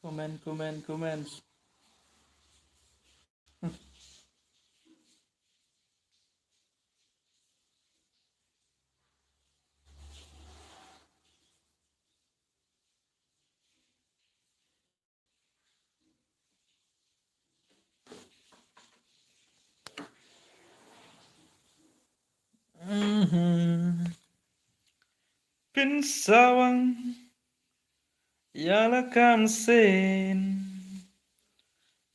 Comments. Mhm. Pensava ya la kamsen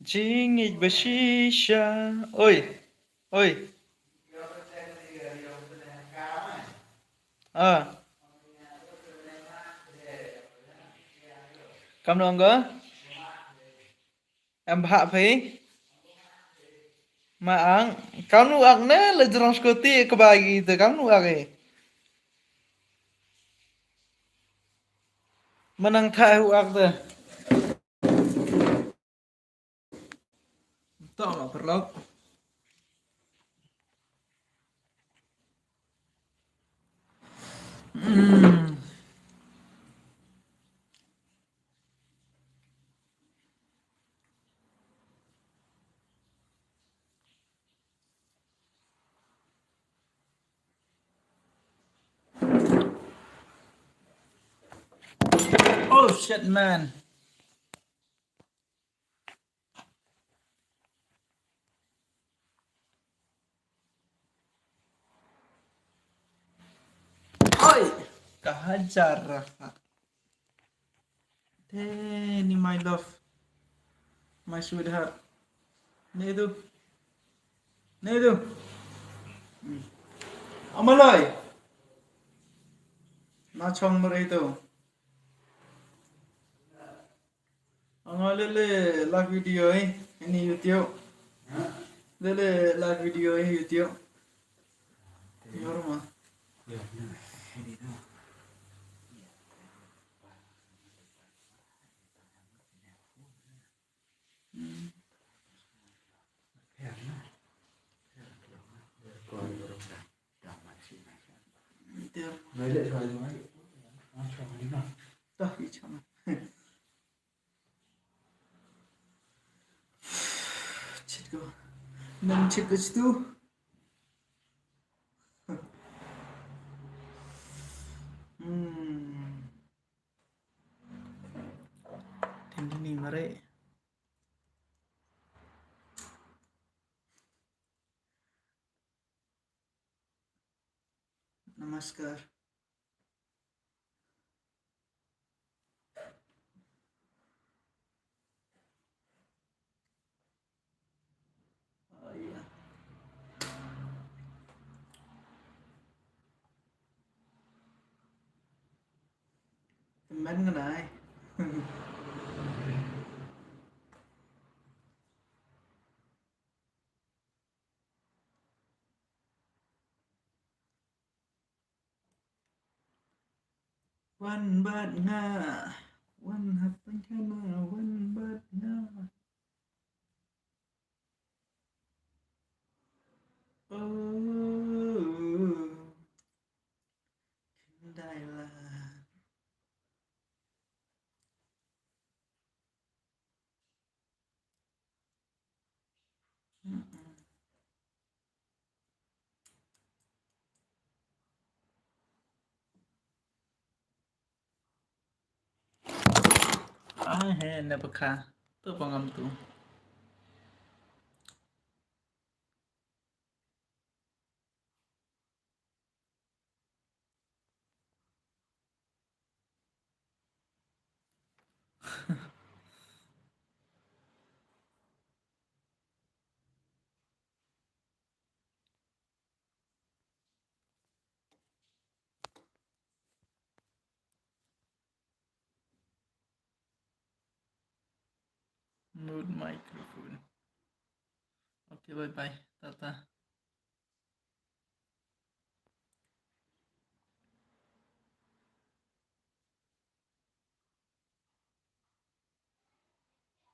jingit bashisha. Oi. À, cầm đồng cơ. Em hạ phí. Mà ang, kamu akne le transkoti kebagi itu kamu ake. Menang tahu ak tu. Tak nak perlu. Oh shit man. Oi. Kehajar. Ni my love. My sweetheart. Ni tu. Ni tu. Amalai. Na chong merai tu. Ang lele lag video ini YouTube. Lele lag video YouTube. Yorma. Dah ichana. Chitko. Nam chikach tu. Tindini mare. Namaskar. Oh iya. Temen kenai. One bad nga. One hapang kana. One bad nga. Oh. Kendailah. He napaka. Tu pangam tu. Mute microphone. Okay, bye bye. Tata.